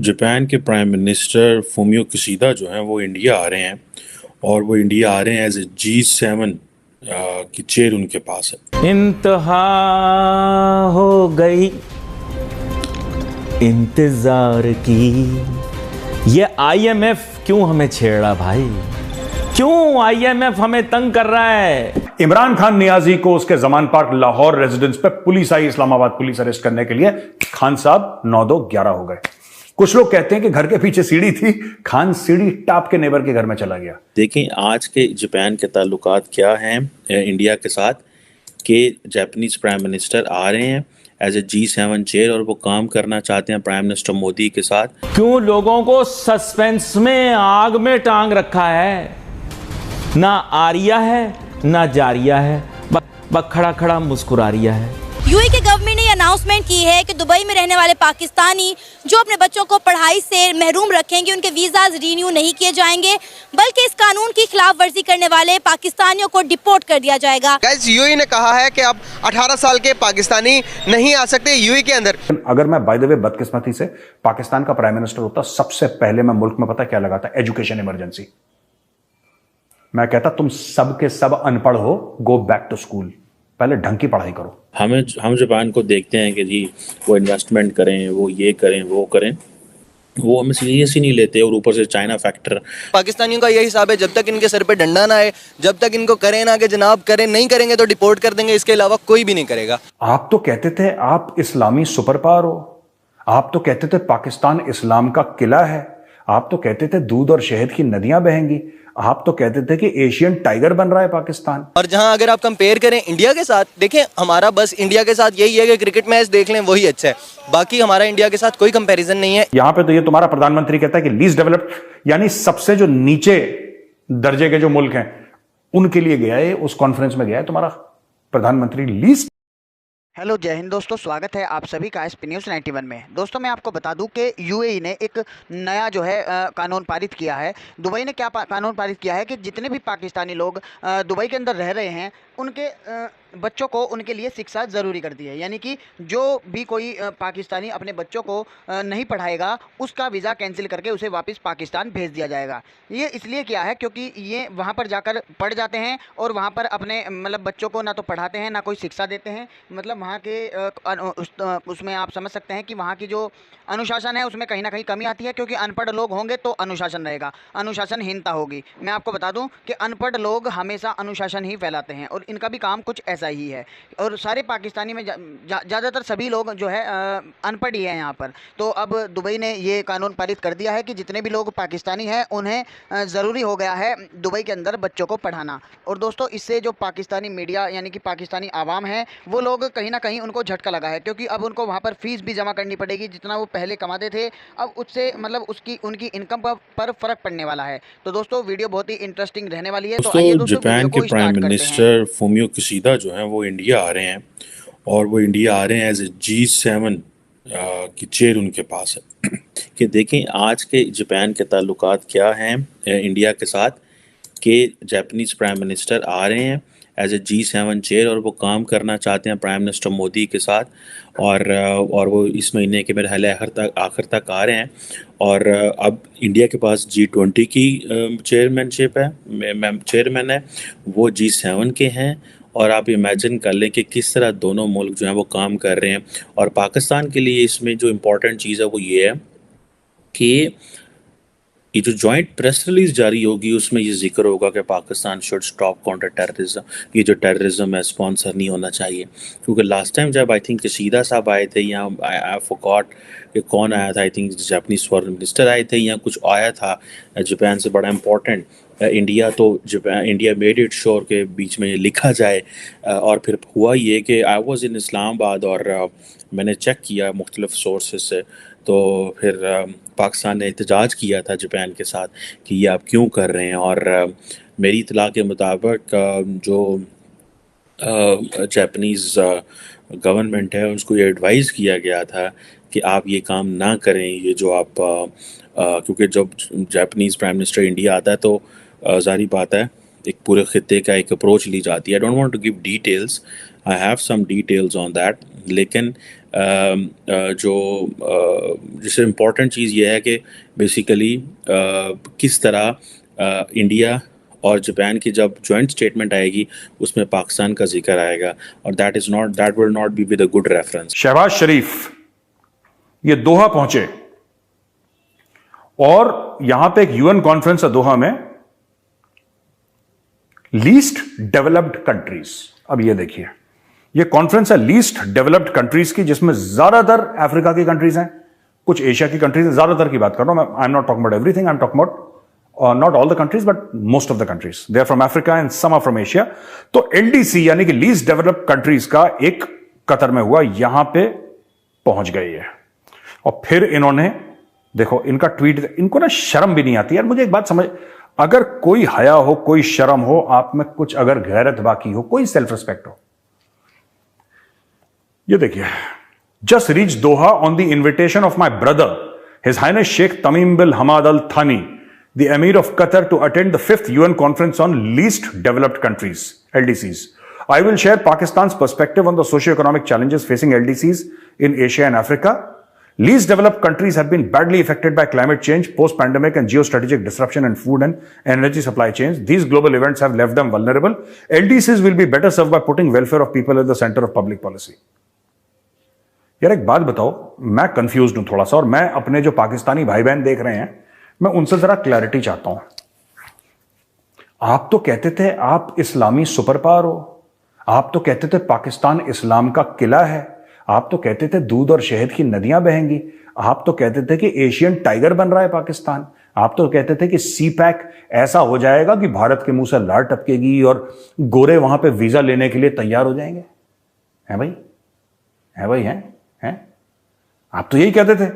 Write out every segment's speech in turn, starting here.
Japan के prime minister Fumio Kishida जो हैं वो इंडिया आ रहे हैं, और वो इंडिया आ रहे हैं एज ए G7 की चेयर उनके पास है। इंतहा हो गई इंतजार की। ये IMF क्यों हमें छेड़ रहा भाई? क्यों IMF हमें तंग कर रहा है? इमरान खान नियाजी को उसके जमान पार्क लाहौर रेजिडेंस पे पुलिस आई, इस्लामाबाद पुलिस अरेस्ट करने के लिए। खान साहब 9-2-11 हो गए। कुछ लोग कहते हैं कि घर के पीछे सीढ़ी थी, खान सीढ़ी टाप के नेबर के घर में चला गया। देखें आज के जापान के ताल्लुकात क्या हैं इंडिया के साथ, कि जापानीज प्राइम मिनिस्टर आ रहे हैं एज ए G7 चेयर और वो काम करना चाहते हैं प्राइम मिनिस्टर मोदी के साथ। क्यों लोगों को सस्पेंस में आग में टांग रखा है? ना आरिया है ना जारिया है, बस खड़ा खड़ा मुस्कुरा रिया है। यूएई के गवर्नमेंट ने अनाउंसमेंट की है कि दुबई में रहने वाले पाकिस्तानी जो अपने बच्चों को पढ़ाई से महरूम रखेंगे उनके वीजाज रिन्यू नहीं किए जाएंगे, बल्कि इस कानून की खिलाफ वर्जी करने वाले पाकिस्तानियों को डिपोर्ट कर दिया जाएगा। गाइस, यूएई ने कहा है कि अब 18 साल के पाकिस्तानी नहीं आ सकते यूएई के अंदर। अगर मैं बाय द वे बदकिस्मती से पाकिस्तान का प्राइम मिनिस्टर होता, सबसे पहले मैं मुल्क में पता क्या लगाता? Education emergency. मैं कहता तुम सब के सब अनपढ़ हो, गो बैक टू स्कूल, पहले ढंग की पढ़ाई करो। हम जापान को देखते हैं कि जी वो इन्वेस्टमेंट करें, वो ये करें, वो करें, वो हमें सीरियस ही नहीं लेते। और ऊपर से चाइना फैक्टर। पाकिस्तानियों का यही हिसाब है, जब तक इनके सर पे डंडा ना आए, जब तक इनको करें ना कि जनाब करें, नहीं करेंगे तो डिपोर्ट कर देंगे, इसके अलावा कोई भी नहीं करेगा। आप तो कहते थे आप इस्लामी सुपर पावर हो, आप तो कहते थे पाकिस्तान इस्लाम का किला है, आप तो कहते थे दूध और शहद की नदियां बहेंगी, आप तो कहते थे कि एशियन टाइगर बन रहा है पाकिस्तान। और जहां अगर आप कंपेयर करें इंडिया के साथ, देखें हमारा बस इंडिया के साथ यही है कि क्रिकेट मैच देख लें वही अच्छा है, बाकी हमारा इंडिया के साथ कोई कंपैरिजन नहीं है। यहां पे तो ये तुम्हारा प्रधानमंत्री कहता है कि लीस्ट डेवलप्ड, यानी सबसे जो नीचे दर्जे के जो मुल्क हैं उनके लिए गया है, उस कॉन्फ्रेंस में गया है तुम्हारा प्रधानमंत्री। लीस्ट। हेलो, जय हिंद दोस्तों, स्वागत है आप सभी का SP न्यूज़ 91 में। दोस्तों मैं आपको बता दूं कि यूएई ने एक नया जो है कानून पारित किया है। दुबई ने क्या कानून पारित किया है कि जितने भी पाकिस्तानी लोग दुबई के अंदर रह रहे हैं उनके बच्चों को उनके लिए शिक्षा ज़रूरी कर दी है। यानी कि जो भी कोई पाकिस्तानी अपने बच्चों को नहीं पढ़ाएगा उसका वीज़ा कैंसिल करके उसे वापस पाकिस्तान भेज दिया जाएगा। ये इसलिए किया है क्योंकि ये वहाँ पर जाकर पढ़ जाते हैं और वहाँ पर अपने मतलब बच्चों को ना तो पढ़ाते हैं ना कोई शिक्षा देते हैं। मतलब वहाँ के उसमें आप समझ सकते हैं कि वहाँ की जो अनुशासन है उसमें कहीं ना कहीं कमी आती है, क्योंकि अनपढ़ लोग होंगे तो अनुशासन रहेगा, अनुशासनहीनता होगी। मैं आपको बता दूं कि अनपढ़ लोग हमेशा अनुशासन ही फैलाते हैं और इनका भी काम कुछ ऐसा ही है। और सारे पाकिस्तानी में ज़्यादातर सभी लोग जो है अनपढ़ ही हैं यहाँ पर। तो अब दुबई ने ये कानून पारित कर दिया है कि जितने भी लोग पाकिस्तानी हैं उन्हें ज़रूरी हो गया है दुबई के अंदर बच्चों को पढ़ाना। और दोस्तों इससे जो पाकिस्तानी मीडिया यानी कि पाकिस्तानी आवाम है वो लोग कहीं ना कहीं उनको झटका लगा है, क्योंकि अब उनको वहाँ पर फीस भी जमा करनी पड़ेगी। जितना वो पहले कमाते थे अब उससे मतलब उनकी इनकम पर फर्क पड़ने वाला है। तो दोस्तों वीडियो बहुत ही इंटरेस्टिंग रहने वाली है। तो आइए दोस्तों जापान के प्राइम मिनिस्टर फूमियो किशिदा जो हैं वो इंडिया आ रहे हैं, और वो इंडिया आ रहे हैं एज ए G7 की चेयर उनके पास है। कि देखें आज के जापान के ताल्लुकात क्या हैं इंडिया के साथ, कि जापानीज प्राइम मिनिस्टर आ रहे हैं एज ए G7 चेयर और वो काम करना चाहते हैं प्राइम मिनिस्टर मोदी के साथ। और वो इस महीने के मेरे ख्याल आखिर तक आ रहे हैं। और अब इंडिया के पास G20 की चेयरमैनशिप है, चेयरमैन है, वो G7 के हैं। और आप इमेजिन कर लें कि किस तरह दोनों मुल्क जो हैं वो काम कर रहे हैं। और पाकिस्तान के लिए इसमें जो इम्पोर्टेंट चीज़ है वो ये है कि ये जो जॉइंट प्रेस रिलीज जारी होगी उसमें ये जिक्र होगा कि Pakistan should stop counter terrorism. ये जो टेररिज्म है स्पॉन्सर नहीं होना चाहिए, क्योंकि लास्ट टाइम जब आई थिंक किशिदा साहब आए थे या आई फॉरगॉट कि कौन आया था, I think Japanese foreign minister आए थे या कुछ आया था जापान से बड़ा important. India made it sure के बीच में ये लिखा जाए। और फिर हुआ ये कि आई वॉज इन इस्लामाबाद और मैंने चेक किया मुख्तलिफ सोर्सेज से, तो फिर पाकिस्तान ने एहतजाज किया था जापान के साथ कि ये आप क्यों कर रहे हैं। और मेरी इतला के मुताबिक जो जापानीज़ गवर्नमेंट है उसको ये एडवाइज़ किया गया था कि आप ये काम ना करें। ये जो आप क्योंकि जब जापानीज़ प्राइम मिनिस्टर इंडिया आता है तो ज़ाहिर बात है एक पूरे खित्ते का एक अप्रोच ली जाती है। I don't want to give details, I have some details on that, लेकिन जैसे इम्पोर्टेंट चीज़ ये है कि बेसिकली किस तरह इंडिया और जापान की जब जॉइंट स्टेटमेंट आएगी उसमें पाकिस्तान का जिक्र आएगा, और that will not be with a good reference. Shehbaz Sharif ये दोहा पहुंचे और यहां पे एक यूएन कॉन्फ्रेंस है दोहा में, लीस्ट डेवलप्ड कंट्रीज। अब ये देखिए, ये कॉन्फ्रेंस है लीस्ट डेवलप्ड कंट्रीज की, जिसमें ज्यादातर अफ्रीका की कंट्रीज हैं, कुछ एशिया की कंट्रीज हैं, ज्यादातर की बात कर रहा हूं मैं। I am not talking about everything, I am talking about not all the countries but most of the countries, they are from Africa and some are from Asia. तो एलडीसी यानी कि लीस्ट डेवलप्ड कंट्रीज का एक Qatar में हुआ, यहां पे पहुंच गई है। और फिर इन्होंने देखो इनका ट्वीट, इनको ना शर्म भी नहीं आती यार। मुझे एक बात समझ, अगर कोई हया हो, कोई शर्म हो, आप में कुछ अगर गैरत बाकी हो, कोई सेल्फ रिस्पेक्ट हो, ये देखिए, just reach Doha on the invitation of my brother his highness Sheikh Tamim bin Hamad Al Thani, the Emir of Qatar, to attend the 5th UN conference on least developed countries LDCs. I will share Pakistan's perspective on the socio-economic challenges facing LDCs in Asia and Africa. Least developed countries have been badly affected by climate change, post-pandemic and geostrategic disruption in food and energy supply chains. These global events have left them vulnerable. LDCs will be better served by putting welfare of people at the center of public policy. यार एक बात बताओ, मैं confuse हूं थोड़ा सा, और मैं अपने जो पाकिस्तानी भाई बहन देख रहे हैं, मैं उनसे जरा क्लैरिटी चाहता हूं। आप तो कहते थे आप इस्लामी सुपर पावर हो, आप तो कहते थे पाकिस्तान इस्लाम का किला है, आप तो कहते थे दूध और शहद की नदियां बहेंगी, आप तो कहते थे कि एशियन टाइगर बन रहा है पाकिस्तान, आप तो कहते थे कि सी पैक ऐसा हो जाएगा कि भारत के मुंह से लार टपकेगी और गोरे वहां पे वीजा लेने के लिए तैयार हो जाएंगे। हैं भाई, हैं भाई, हैं आप तो यही कहते थे,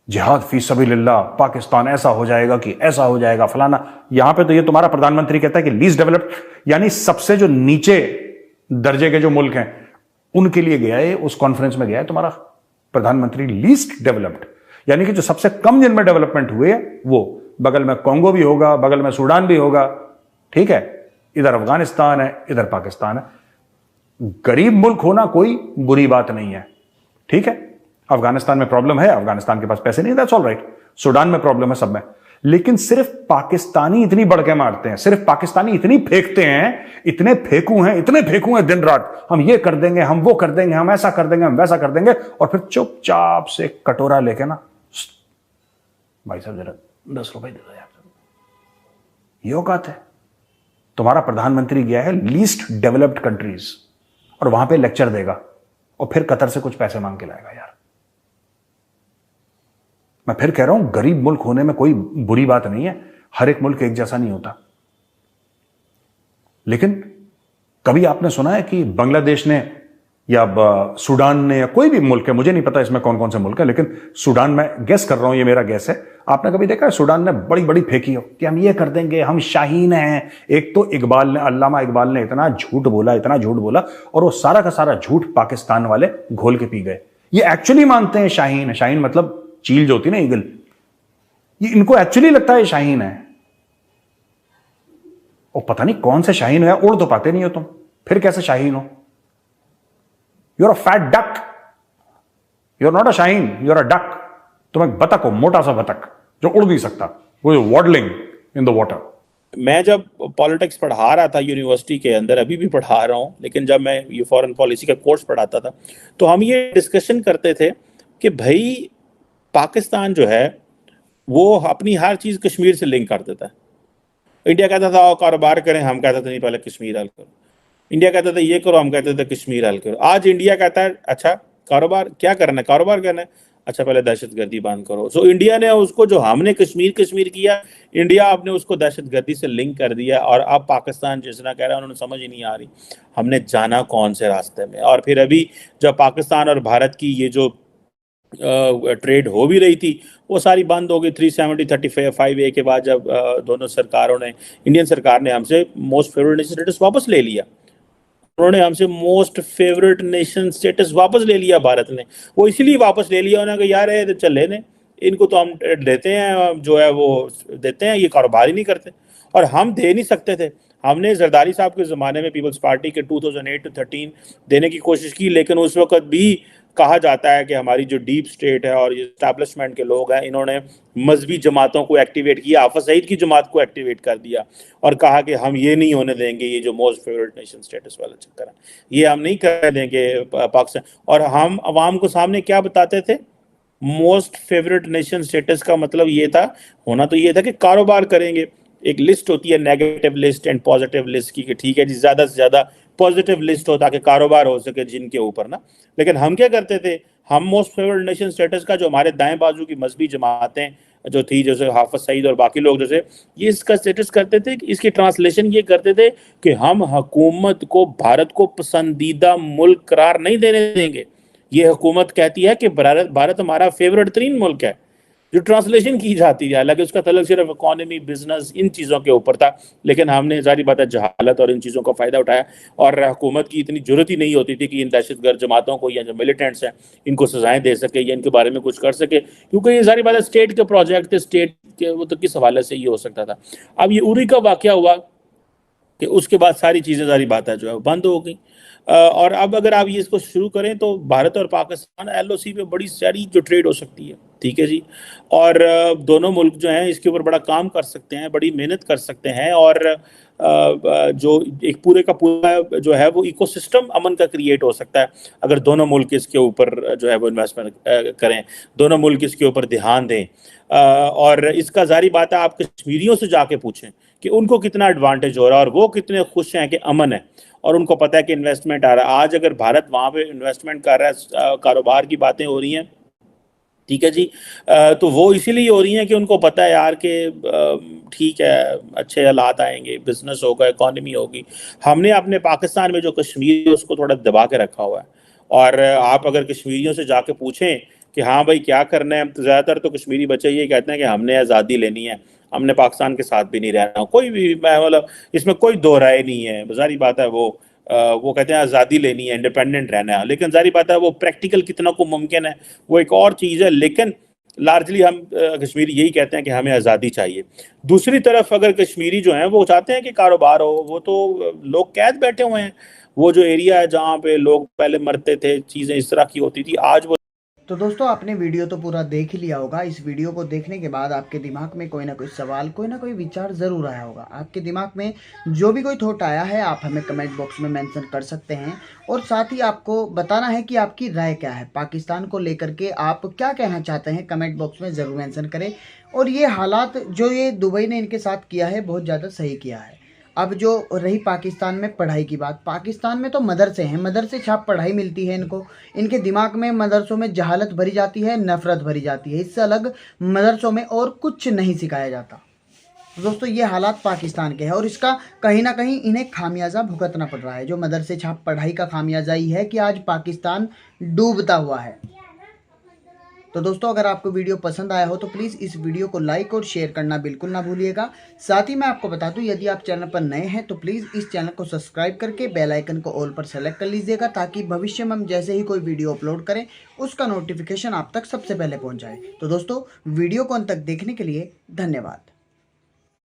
जिहाद फी सबीलिल्लाह, पाकिस्तान ऐसा हो जाएगा कि ऐसा हो जाएगा फलाना। यहां पे तो ये तुम्हारा प्रधानमंत्री कहता है कि लीस्ट डेवलप्ड, यानी सबसे जो नीचे दर्जे के जो मुल्क हैं उनके लिए गया है, उस कॉन्फ्रेंस में गया है तुम्हारा प्रधानमंत्री। लीस्ट डेवलप्ड यानी कि जो सबसे कम जिनमें डेवलपमेंट हुए, वो बगल में कॉन्गो भी होगा, बगल में सूडान भी होगा, ठीक है, इधर अफगानिस्तान है, इधर पाकिस्तान है। गरीब मुल्क होना कोई बुरी बात नहीं है, ठीक है। अफगानिस्तान में प्रॉब्लम है, अफगानिस्तान के पास पैसे नहीं, दैट्स ऑल राइट। सूडान में प्रॉब्लम है, सब में। लेकिन सिर्फ पाकिस्तानी इतनी बढ़ के मारते हैं, सिर्फ पाकिस्तानी इतनी फेंकते हैं, इतने फेंकू हैं दिन रात, हम ये कर देंगे, हम वो कर देंगे, हम ऐसा कर देंगे, हम वैसा कर देंगे, और फिर चुपचाप से कटोरा लेके ना, भाई साहब जरा 10 रुपए दे दो यार, ये औकात है। तुम्हारा प्रधानमंत्री गया है लीस्ट डेवलप्ड कंट्रीज और वहां पे लेक्चर देगा, और फिर कतर से कुछ पैसे मांग के लाएगा। यार मैं फिर कह रहा हूं, गरीब मुल्क होने में कोई बुरी बात नहीं है, हर एक मुल्क एक जैसा नहीं होता। लेकिन कभी आपने सुना है कि बांग्लादेश ने या सूडान ने या कोई भी मुल्क है, मुझे नहीं पता इसमें कौन कौन से मुल्क है, लेकिन सूडान में गेस कर रहा हूं, ये मेरा गेस है, आपने कभी देखा है सूडान ने बड़ी बड़ी फेंकी हो कि हम ये कर देंगे, हम शाहीन हैं। एक तो अल्लामा इकबाल ने इतना झूठ बोला, और वो सारा का सारा झूठ पाकिस्तान वाले घोल के पी गए। ये एक्चुअली मानते हैं शाहीन है, शाहीन मतलब चील जो होती ना, ईगल, ये इनको एक्चुअली लगता है शाहीन है। और पता नहीं कौन से शाहीन हो, उड़ तो पाते नहीं हो तुम, फिर कैसे शाहीन हो? You are a fat duck, you are not a शाहीन, यू आर अ डक। तुम एक बतख हो, मोटा सा बतख जो उड़ नहीं सकता, वो वॉडलिंग इन द वाटर। मैं जब पॉलिटिक्स पढ़ा रहा था यूनिवर्सिटी के अंदर, अभी भी पढ़ा रहा हूँ, लेकिन जब मैं ये फॉरेन पॉलिसी का कोर्स पढ़ाता था, तो हम ये डिस्कशन करते थे कि भाई पाकिस्तान जो है वो अपनी हर चीज़ कश्मीर से लिंक कर देता है। इंडिया कहता था कारोबार करें, हम कहते थे नहीं पहले कश्मीर हल करो। इंडिया कहता था ये करो, हम कहते थे कश्मीर हल करो। आज इंडिया कहता है अच्छा कारोबार क्या करना है, कारोबार करना है, अच्छा पहले दहशतगर्दी बंद करो। सो इंडिया ने उसको, जो हमने कश्मीर किया, इंडिया आपने उसको दहशतगर्दी से लिंक कर दिया। और अब पाकिस्तान जिस तरह कह रहा है, उन्होंने समझ ही नहीं आ रही हमने जाना कौन से रास्ते में। और फिर अभी जब पाकिस्तान और भारत की ये जो ट्रेड हो भी रही थी, वो सारी बंद हो गई 370-35A के बाद, जब दोनों सरकारों ने, इंडियन सरकार ने हमसे मोस्ट फेवरेट नेशन स्टेटस वापस ले लिया। उन्होंने हमसे मोस्ट फेवरेट नेशन स्टेटस वापस ले लिया भारत ने। वो इसलिए वापस ले लिया, उन्होंने कहा यार ये चले ने, इनको तो हम देते हैं, जो है वो देते हैं, ये कारोबार ही नहीं करते। और हम दे नहीं सकते थे, हमने जरदारी साहब के ज़माने में पीपल्स पार्टी के 2008 to 13 देने की कोशिश की, लेकिन उस वक्त भी कहा जाता है कि हमारी जो डीप स्टेट है और ये इस्टेब्लिशमेंट के लोग हैं, इन्होंने मजहबी जमातों को एक्टिवेट किया, हाफिज सईद की जमात को एक्टिवेट कर दिया और कहा कि हम ये नहीं होने देंगे, ये जो मोस्ट फेवरेट नेशन स्टेटस वाला चक्कर है ये हम नहीं कर देंगे पाकिस्तान। और हम अवाम को सामने क्या बताते थे, मोस्ट फेवरेट नेशन स्टेटस का मतलब ये था, होना तो ये था कि कारोबार करेंगे। एक लिस्ट होती है negative list and positive list की, कि ठीक है जी ज़्यादा से ज़्यादा पॉजिटिव लिस्ट हो ताकि कारोबार हो सके जिनके ऊपर ना। लेकिन हम क्या करते थे, हम मोस्ट फेवरेट नेशन स्टेटस का जो हमारे दाएं बाजू की मजहबी जमातें जो थी, जैसे हाफिज सईद और बाकी लोग जैसे, ये इसका स्टेटस करते थे, इसकी ट्रांसलेशन ये करते थे कि हम हुकूमत को भारत को पसंदीदा मुल्क करार नहीं देने देंगे। ये हुकूमत कहती है कि भारत हमारा फेवरेट तरीन मुल्क है, जो ट्रांसलेशन की जाती है। हालांकि उसका तल्लुक सिर्फ इकॉनमी, बिजनेस, इन चीज़ों के ऊपर था, लेकिन हमने जारी बात है जहालत और इन चीज़ों का फ़ायदा उठाया। और हुकूमत की इतनी जरूरत ही नहीं होती थी कि इन दहशतगर्द जमातों को या जो मिलिटेंट्स हैं इनको सजाएं दे सके या इनके बारे में कुछ कर सके, क्योंकि ये सारी बात है स्टेट के प्रोजेक्ट थे, स्टेट के वो तो किस हवाले से ये हो सकता था। अब ये उरी का वाक़या हुआ कि उसके बाद सारी चीज़ें, सारी बातें जो है बंद हो गई। और अब अगर आप ये इसको शुरू करें तो भारत और पाकिस्तान LOC पे बड़ी सारी जो ट्रेड हो सकती है, ठीक है जी। और दोनों मुल्क जो हैं इसके ऊपर बड़ा काम कर सकते हैं, बड़ी मेहनत कर सकते हैं, और जो एक पूरे का पूरा जो है वो इकोसिस्टम अमन का क्रिएट हो सकता है अगर दोनों मुल्क इसके ऊपर जो है वो इन्वेस्टमेंट करें, दोनों मुल्क इसके ऊपर ध्यान दें। और इसका जारी बात है, आप कश्मीरियों से जाके पूछें कि उनको कितना एडवांटेज हो रहा है और वो कितने खुश हैं कि अमन है और उनको पता है कि इन्वेस्टमेंट आ रहा है। आज अगर भारत वहाँ पे इन्वेस्टमेंट कर रहा है, कारोबार की बातें हो रही हैं, ठीक है जी, तो वो इसीलिए हो रही हैं कि उनको पता है यार कि ठीक है अच्छे हालात आएंगे, बिजनेस होगा, इकॉनमी होगी। हमने अपने पाकिस्तान में जो कश्मीर है उसको थोड़ा दबा के रखा हुआ है। और आप अगर कश्मीरियों से जाके पूछें कि हाँ भाई क्या करना है, तो ज़्यादातर तो कश्मीरी बच्चे ये कहते हैं कि हमने आज़ादी लेनी है, हमने पाकिस्तान के साथ भी नहीं रहना। कोई भी मतलब इसमें कोई दो राय नहीं है, जारी बात है वो कहते हैं आज़ादी लेनी है, इंडिपेंडेंट रहना है। लेकिन जारी बात है वो प्रैक्टिकल कितना को मुमकिन है वो एक और चीज़ है। लेकिन लार्जली हम कश्मीरी यही कहते हैं कि हमें आज़ादी चाहिए। दूसरी तरफ अगर कश्मीरी जो हैं वो चाहते हैं कि कारोबार हो, वो तो लोग कैद बैठे हुए हैं। वो जो एरिया है जहाँ पे लोग पहले मरते थे, चीज़ें इस तरह की होती थी, आज वो। तो दोस्तों आपने वीडियो तो पूरा देख ही लिया होगा। इस वीडियो को देखने के बाद आपके दिमाग में कोई ना कोई सवाल, कोई ना कोई विचार ज़रूर आया होगा। आपके दिमाग में जो भी कोई थॉट आया है आप हमें कमेंट बॉक्स में मेंशन कर सकते हैं, और साथ ही आपको बताना है कि आपकी राय क्या है पाकिस्तान को लेकर के, आप क्या कहना चाहते हैं कमेंट बॉक्स में ज़रूर मेंशन करें। और ये हालात जो ये दुबई ने इनके साथ किया है बहुत ज़्यादा सही किया है। अब जो रही पाकिस्तान में पढ़ाई की बात, पाकिस्तान में तो मदरसे हैं, मदरसे छाप पढ़ाई मिलती है इनको, इनके दिमाग में मदरसों में जहालत भरी जाती है, नफ़रत भरी जाती है, इससे अलग मदरसों में और कुछ नहीं सिखाया जाता। दोस्तों ये हालात पाकिस्तान के हैं और इसका कहीं ना कहीं इन्हें खामियाजा भुगतना पड़ रहा है। जो मदरसे छाप पढ़ाई का खामियाजा ही है कि आज पाकिस्तान डूबता हुआ है। तो दोस्तों अगर आपको वीडियो पसंद आया हो तो प्लीज़ इस वीडियो को लाइक और शेयर करना बिल्कुल ना भूलिएगा। साथ ही मैं आपको बता दूं यदि आप चैनल पर नए हैं तो प्लीज़ इस चैनल को सब्सक्राइब करके बेल आइकन को ऑल पर सेलेक्ट कर लीजिएगा, ताकि भविष्य में हम जैसे ही कोई वीडियो अपलोड करें उसका नोटिफिकेशन आप तक सबसे पहले पहुँच जाए। तो दोस्तों वीडियो को अंत तक देखने के लिए धन्यवाद।